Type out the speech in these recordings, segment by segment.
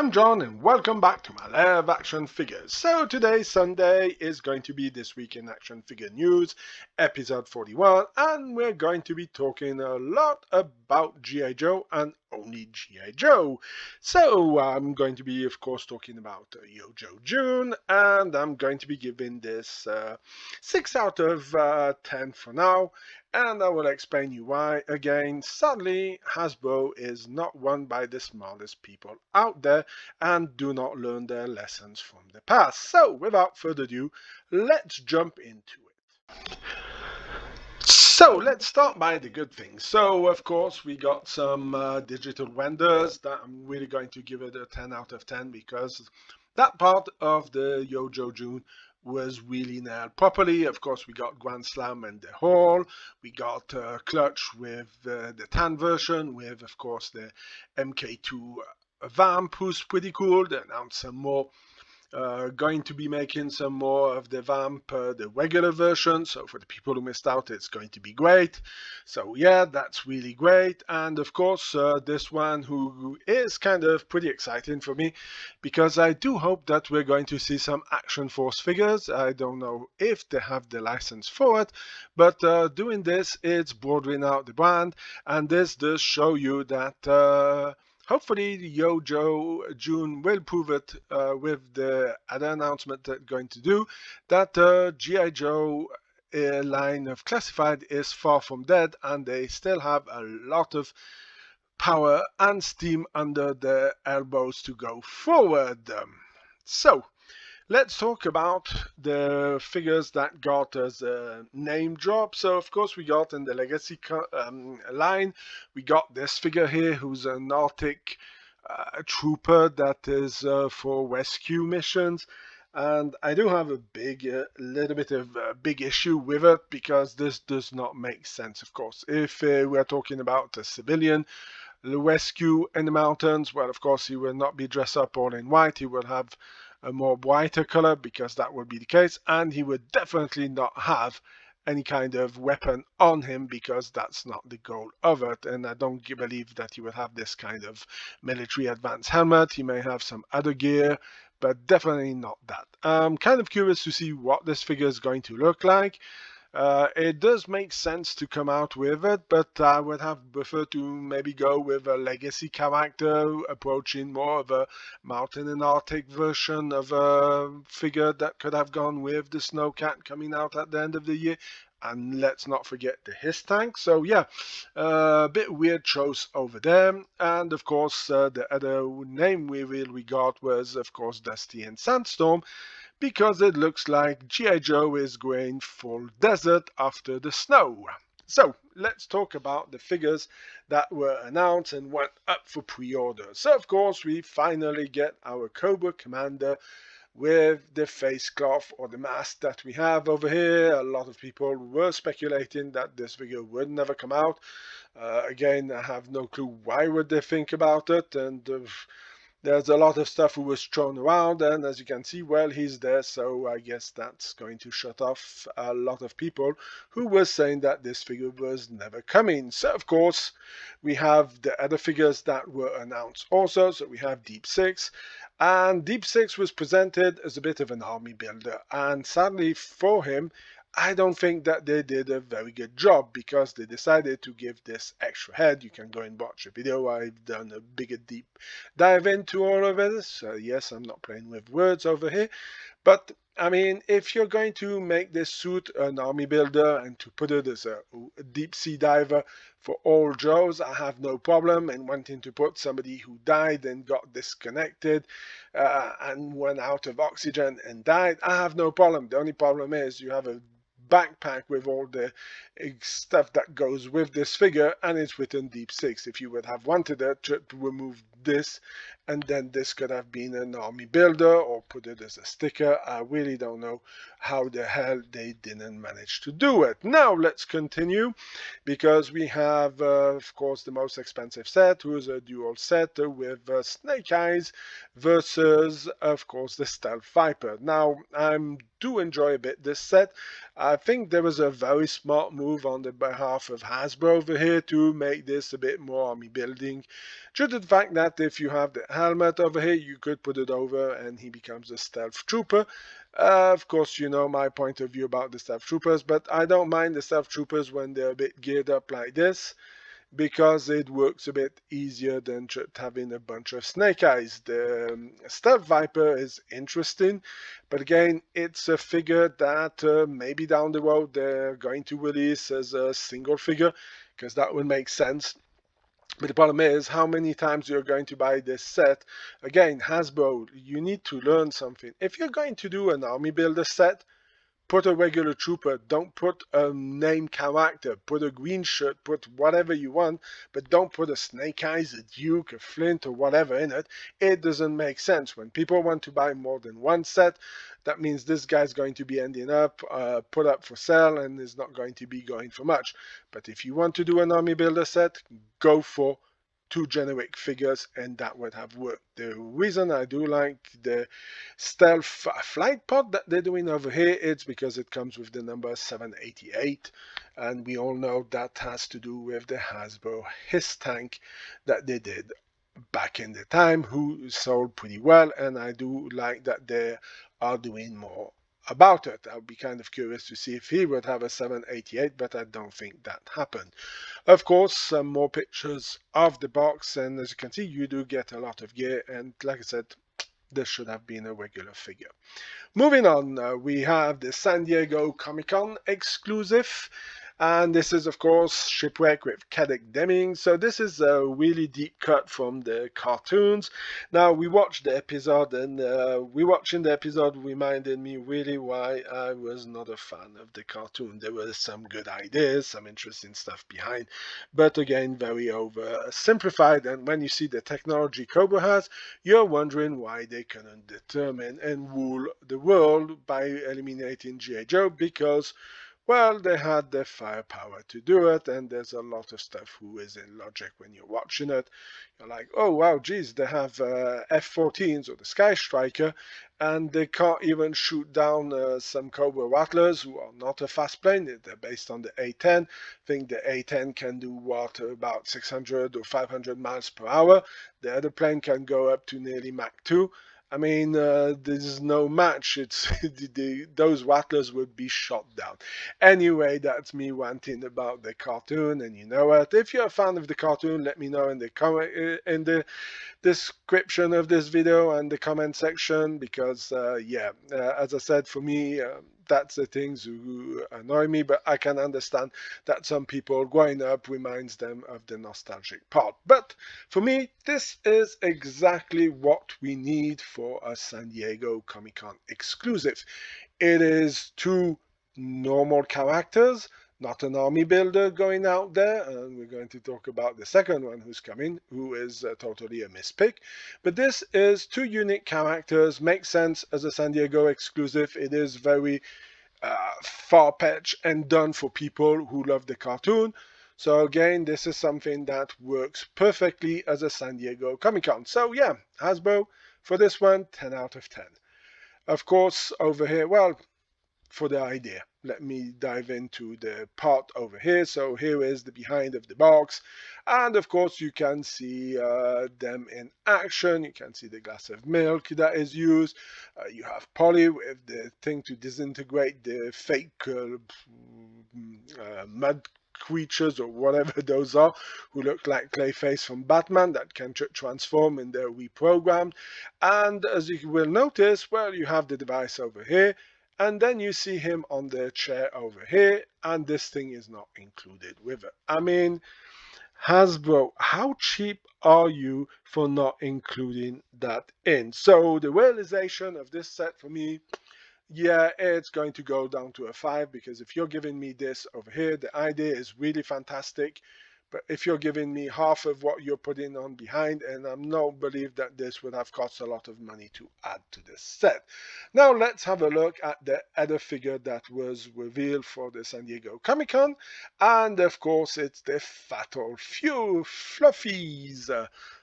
I'm John and welcome back to my Lair of Action Figures. So today, Sunday, is going to be This Week in Action Figure News, episode 41, and we're going to be talking a lot about G.I. Joe and only G.I. Joe. So I'm going to be, of course, talking about Yo Joe June, and I'm going to be giving this 6 out of 10 for now. And I will explain you why. Again, sadly, Hasbro is not run by the smartest people out there and do not learn their lessons from the past. So, without further ado, let's jump into it. So, let's start by the good things. So, of course, we got some digital renders that I'm really going to give it a 10 out of 10 because that part of the Yo Joe June was really nailed properly. Of course, we got Grand Slam and the Hall. We got Clutch with the tan version with, of course, the MK2 vamp, who's pretty cool. They announced some more. Going to be making some more of the vamp, the regular version. So for the people who missed out, it's going to be great. So yeah, that's really great. And of course, this one who is kind of pretty exciting for me because I do hope that we're going to see some Action Force figures. I don't know if they have the license for it, but doing this, it's broadening out the brand. And this does show you that hopefully, Yo Joe June will prove it with the other announcement they're going to do, that G.I. Joe line of classified is far from dead and they still have a lot of power and steam under their elbows to go forward. So, let's talk about the figures that got us a name drop. So, of course, we got in the Legacy line, we got this figure here who's an Arctic trooper that is for rescue missions. And I do have a little bit of a big issue with it because this does not make sense, of course. If we're talking about a civilian rescue in the mountains, well, of course, he will not be dressed up all in white. He will have a more brighter color because that would be the case, and he would definitely not have any kind of weapon on him because that's not the goal of it. And I don't believe that he will have this kind of military advanced helmet. He may have some other gear, but definitely not that. I'm kind of curious to see what this figure is going to look like. It does make sense to come out with it, but I would have preferred to maybe go with a legacy character, approaching more of a Mountain and Arctic version of a figure that could have gone with the Snowcat coming out at the end of the year. And let's not forget the His tank. So yeah, a bit weird choice over there. And of course, the other name reveal we got was, of course, Dusty and Sandstorm, because it looks like G.I. Joe is going full desert after the snow. So let's talk about the figures that were announced and went up for pre-order. So of course we finally get our Cobra Commander with the face cloth or the mask that we have over here. A lot of people were speculating that this figure would never come out. Again, I have no clue why would they think about it, and there's a lot of stuff who was thrown around, and as you can see, well, he's there, so I guess that's going to shut off a lot of people who were saying that this figure was never coming. So, of course, we have the other figures that were announced also. So we have Deep Six, and Deep Six was presented as a bit of an army builder, and sadly for him, I don't think that they did a very good job because they decided to give this extra head. You can go and watch a video. I've done a bigger deep dive into all of this. Yes, I'm not playing with words over here. But, I mean, if you're going to make this suit an army builder and to put it as a deep sea diver for all Joes, I have no problem. And wanting to put somebody who died and got disconnected and went out of oxygen and died, I have no problem. The only problem is you have a backpack with all the stuff that goes with this figure, and it's written Deep Six. If you would have wanted it to remove this, and then this could have been an army builder or put it as a sticker. I really don't know how the hell they didn't manage to do it. Now let's continue, because we have of course the most expensive set, who is a dual set with Snake Eyes versus of course the Stealth Viper. Now I do enjoy a bit this set. I think there was a very smart move on the behalf of Hasbro over here to make this a bit more army building, due to the fact that if you have the helmet over here, you could put it over and he becomes a stealth trooper. Of course, you know my point of view about the stealth troopers, but I don't mind the stealth troopers when they're a bit geared up like this, because it works a bit easier than just having a bunch of snake eyes. The Stealth Viper is interesting, but again, it's a figure that maybe down the road they're going to release as a single figure, because that would make sense. But the problem is how many times you're going to buy this set. Again, Hasbro, you need to learn something. If you're going to do an army builder set, put a regular trooper, don't put a name character, put a green shirt, put whatever you want, but don't put a Snake Eyes, a Duke, a Flint, or whatever in it. It doesn't make sense. When people want to buy more than one set, that means this guy's going to be ending up put up for sale and is not going to be going for much. But if you want to do an army builder set, go for two generic figures, and that would have worked. The reason I do like the stealth flight pod that they're doing over here, it's because it comes with the number 788, and we all know that has to do with the Hasbro Hiss tank that they did back in the time, who sold pretty well, and I do like that they are doing more about it. I'll be kind of curious to see if he would have a 788, but I don't think that happened. Of course, some more pictures of the box, and as you can see, you do get a lot of gear, and like I said, this should have been a regular figure. Moving on, we have the San Diego Comic-Con exclusive, and this is, of course, Shipwreck with Cadec Deming. So this is a really deep cut from the cartoons. Now, we watched the episode, and rewatching the episode reminded me really why I was not a fan of the cartoon. There were some good ideas, some interesting stuff behind, but again, very oversimplified. And when you see the technology Cobra has, you're wondering why they couldn't determine and rule the world by eliminating G.I. Joe, because, well, they had the firepower to do it, and there's a lot of stuff who is in logic when you're watching it. You're like, oh wow, geez, they have F-14s or the Sky Striker, and they can't even shoot down some Cobra Rattlers, who are not a fast plane. They're based on the A-10. I think the A-10 can do what, about 600 or 500 miles per hour. The other plane can go up to nearly Mach 2. I mean, there's no match. It's those rattlers would be shot down. Anyway, that's me ranting about the cartoon, and you know what? If you're a fan of the cartoon, let me know in the description of this video and the comment section, because as I said, for me, that's the things who annoy me, but I can understand that some people growing up reminds them of the nostalgic part. But for me, this is exactly what we need for a San Diego Comic-Con exclusive. It is two normal characters, not an army builder going out there, and we're going to talk about the second one who's coming, who is totally a mispick. But this is two unique characters, makes sense as a San Diego exclusive. It is very far-fetched and done for people who love the cartoon. So again, this is something that works perfectly as a San Diego Comic-Con. So yeah, Hasbro, for this one, 10 out of 10. Of course, over here, well, for the idea, let me dive into the part over here. So here is the behind of the box, and of course you can see them in action. You can see the glass of milk that is used. You have Polly with the thing to disintegrate the fake mud creatures or whatever those are, who look like Clayface from Batman, that can transform and they're reprogrammed. And as you will notice, well, you have the device over here, and then you see him on the chair over here, and this thing is not included with it. I mean, Hasbro, how cheap are you for not including that in? So the realization of this set for me, yeah, it's going to go down to a 5, because if you're giving me this over here, the idea is really fantastic. But if you're giving me half of what you're putting on behind, and I don't believe that this would have cost a lot of money to add to this set. Now let's have a look at the other figure that was revealed for the San Diego Comic-Con. And of course, it's the Fatal Few Fluffies.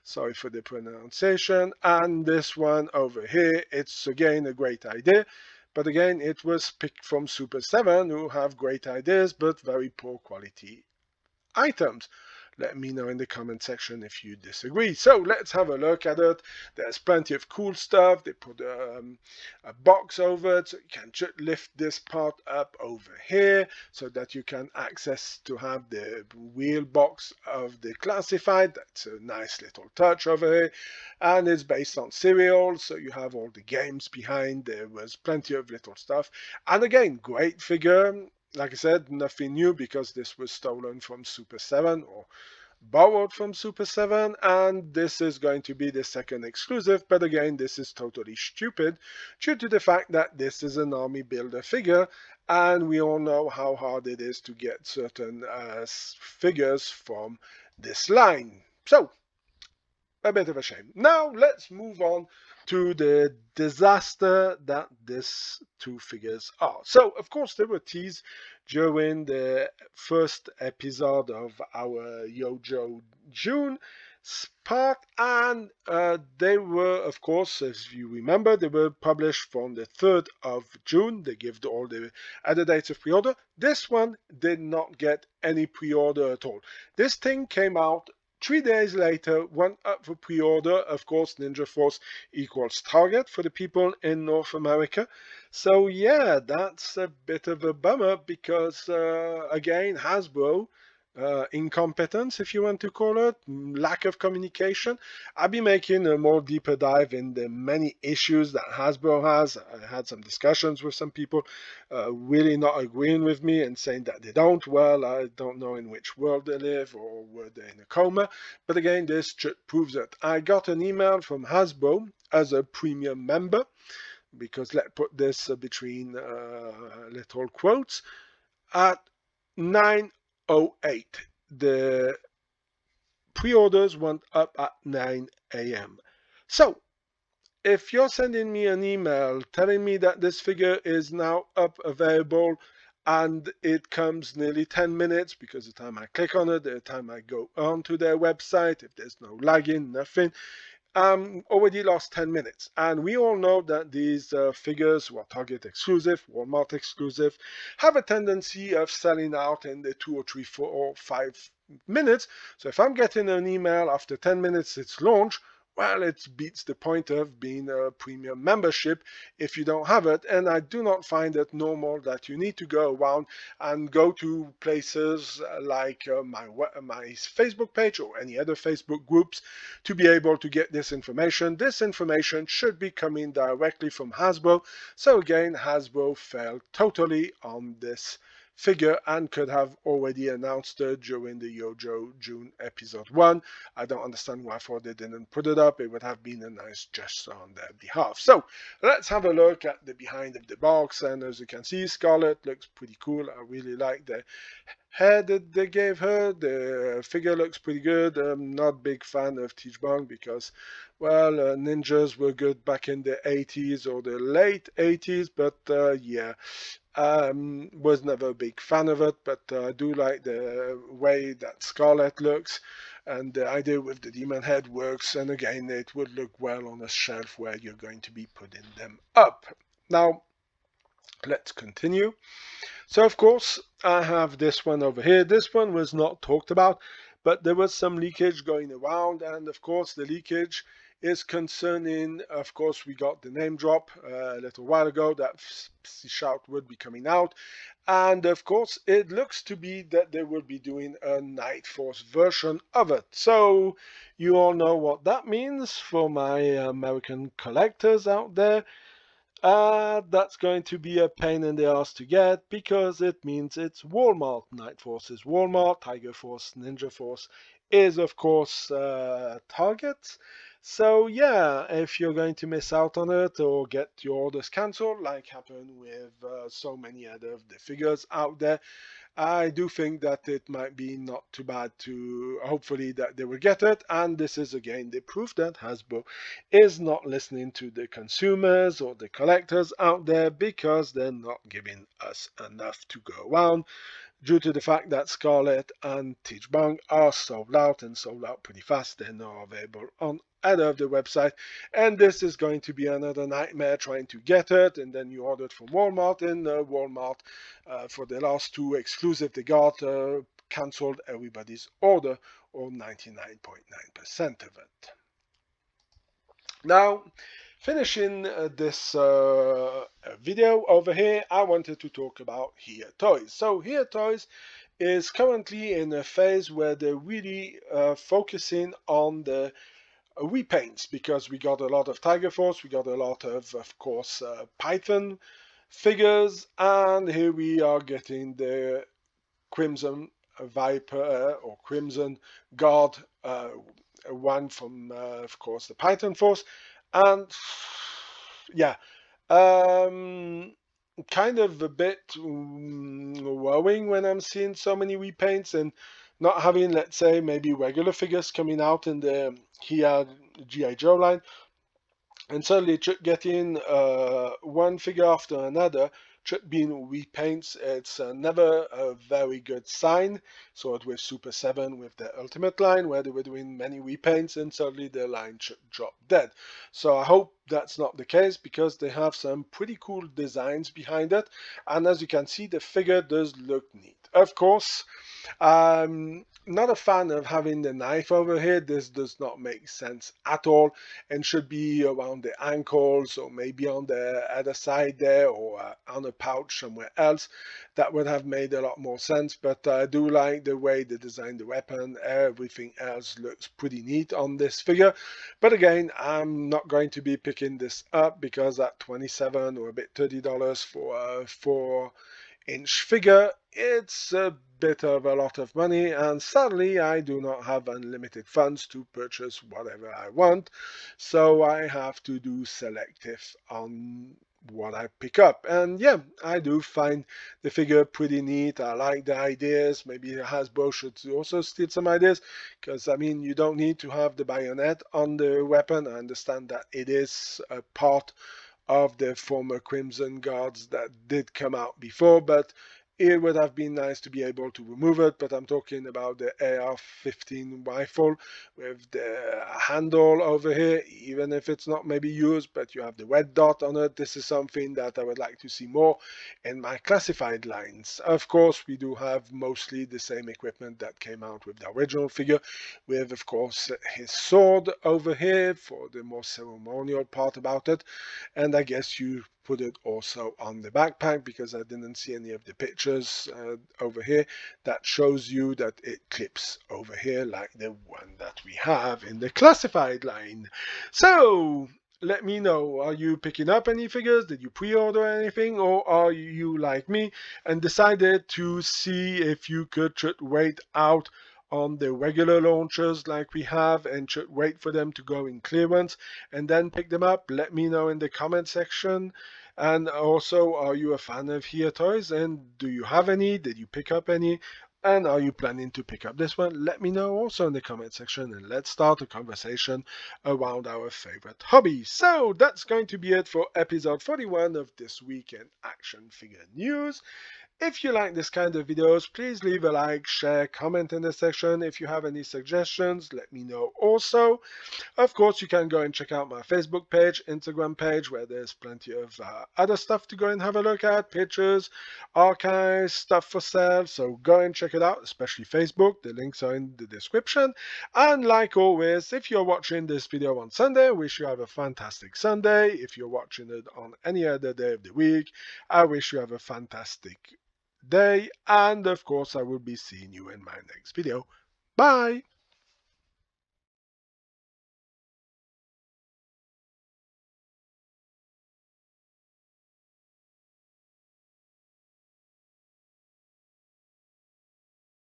Sorry for the pronunciation. And this one over here, it's again a great idea, But again, it was picked from Super 7, who have great ideas but very poor quality items. Let me know in the comment section if you disagree. So let's have a look at it. There's plenty of cool stuff. They put a box over it, so you can just lift this part up over here so that you can access to have the wheel box of the classified. That's a nice little touch over here. And it's based on cereals, so you have all the games behind. There was plenty of little stuff. And again, great figure. Like I said, nothing new because this was stolen from Super 7 or borrowed from Super 7, and this is going to be the second exclusive. But again, this is totally stupid due to the fact that this is an army builder figure, and we all know how hard it is to get certain figures from this line. So, a bit of a shame. Now, let's move on to the disaster that these two figures are. So, of course, they were teased during the first episode of our Yo Joe June part, and they were, of course, as you remember, they were published from the 3rd of June. They gave all the other dates of pre-order. This one did not get any pre-order at all. This thing came out 3 days later, went up for pre-order. Of course, Ninja Force equals Target for the people in North America. So yeah, that's a bit of a bummer because, again, Hasbro, incompetence, if you want to call it, lack of communication. I'll be making a more deeper dive in the many issues that Hasbro has. I had some discussions with some people really not agreeing with me and saying that they don't. Well, I don't know in which world they live or were they in a coma. But again, this proves it. I got an email from Hasbro as a premium member, because let's put this between little quotes, at 9:08. The pre-orders went up at 9 a.m. So, if you're sending me an email telling me that this figure is now up available and it comes nearly 10 minutes, because the time I click on it, the time I go onto their website, if there's no lagging, nothing, already lost 10 minutes. And we all know that these figures, were Target exclusive, Walmart exclusive, have a tendency of selling out in the 2 or 3, 4 or 5 minutes. So if I'm getting an email after 10 minutes it's launch, well, it beats the point of being a premium membership if you don't have it. And I do not find it normal that you need to go around and go to places like my Facebook page or any other Facebook groups to be able to get this information. This information should be coming directly from Hasbro. So again, Hasbro failed totally on this figure and could have already announced it during the Yo Joe June episode 1. I don't understand why they didn't put it up. It would have been a nice gesture on their behalf. So let's have a look at the behind of the box, and as you can see, Scarlet looks pretty cool. I really like the hair that they gave her. The figure looks pretty good. I'm not a big fan of Teach Bong because, well, ninjas were good back in the 80s or the late 80s, but yeah, was never a big fan of it. But I do like the way that Scarlet looks, and the idea with the demon head works, and again, it would look well on a shelf where you're going to be putting them up. Now, let's continue. So, of course, I have this one over here. This one was not talked about, but there was some leakage going around, and of course, the leakage is concerning, of course, we got the name drop a little while ago that Shout would be coming out, and of course, it looks to be that they will be doing a Night Force version of it. So, you all know what that means for my American collectors out there. That's going to be a pain in the ass to get, because it means it's Walmart. Night Force is Walmart, Tiger Force, Ninja Force is, of course, Target. So yeah, if you're going to miss out on it or get your orders cancelled, like happened with so many other of the figures out there, I do think that it might be not too bad to, hopefully, that they will get it. And this is again the proof that Hasbro is not listening to the consumers or the collectors out there, because they're not giving us enough to go around. due to the fact that Scarlet and Teach Bang are sold out and sold out pretty fast. They're now available on either of the website, and this is going to be another nightmare trying to get it. And then you order it from Walmart, and Walmart for the last two exclusive they got cancelled everybody's order, or 99.9% of it. Now, finishing this video over here, I wanted to talk about Hyia Toys. So Hyia Toys is currently in a phase where they're really focusing on the repaints, because we got a lot of Tiger Force, we got a lot of course, Python figures, and here we are getting the Crimson Viper or Crimson Guard one from, of course, the Python Force, and yeah, kind of a bit worrying when I'm seeing so many repaints and not having, let's say, maybe regular figures coming out in the Hyia G.I. Joe line, and suddenly getting one figure after another being repaints. It's never a very good sign. So it was Super 7 with their Ultimate line, where they were doing many repaints, and suddenly their line dropped dead. So I hope that's not the case, because they have some pretty cool designs behind it, and as you can see, the figure does look neat. Of course, I'm not a fan of having the knife over here. This does not make sense at all, and should be around the ankles, or maybe on the other side there, or on a pouch somewhere else. That would have made a lot more sense, but I do like the way they designed the weapon. Everything else looks pretty neat on this figure, but again, I'm not going to be picking this up, because at $27 or a bit $30 for a 4-inch figure, it's a bit of a lot of money, and sadly I do not have unlimited funds to purchase whatever I want, so I have to do selective on what I pick up. And yeah, I do find the figure pretty neat. I like the ideas. Maybe Hasbro should also steal some ideas, because I mean, you don't need to have the bayonet on the weapon. I understand that it is a part of the former Crimson Guards that did come out before, but it would have been nice to be able to remove it. But I'm talking about the AR-15 rifle with the handle over here, even if it's not maybe used, but you have the red dot on it. This is something that I would like to see more in my classified lines. Of course, we do have mostly the same equipment that came out with the original figure, with, of course, his sword over here for the more ceremonial part about it. And I guess you put it also on the backpack, because I didn't see any of the pictures over here that shows you that it clips over here like the one that we have in the classified line. So let me know, are you picking up any figures? Did you pre-order anything? Or are you like me and decided to see if you could wait out on the regular launchers like we have, and should wait for them to go in clearance and then pick them up? Let me know in the comment section. And also, are you a fan of Hyia Toys, and do you have any? Did you pick up any? And are you planning to pick up this one? Let me know also in the comment section, and let's start a conversation around our favorite hobby. So that's going to be it for episode 41 of This Week in Action Figure News. If you like this kind of videos, please leave a like, share, comment in the section. If you have any suggestions, let me know also. Of course, you can go and check out my Facebook page, Instagram page, where there's plenty of other stuff to go and have a look at, pictures, archives, stuff for sale. So go and check it out, especially Facebook. The links are in the description. And like always, if you're watching this video on Sunday, I wish you have a fantastic Sunday. If you're watching it on any other day of the week, I wish you have a fantastic day. And of course, I will be seeing you in my next video. Bye!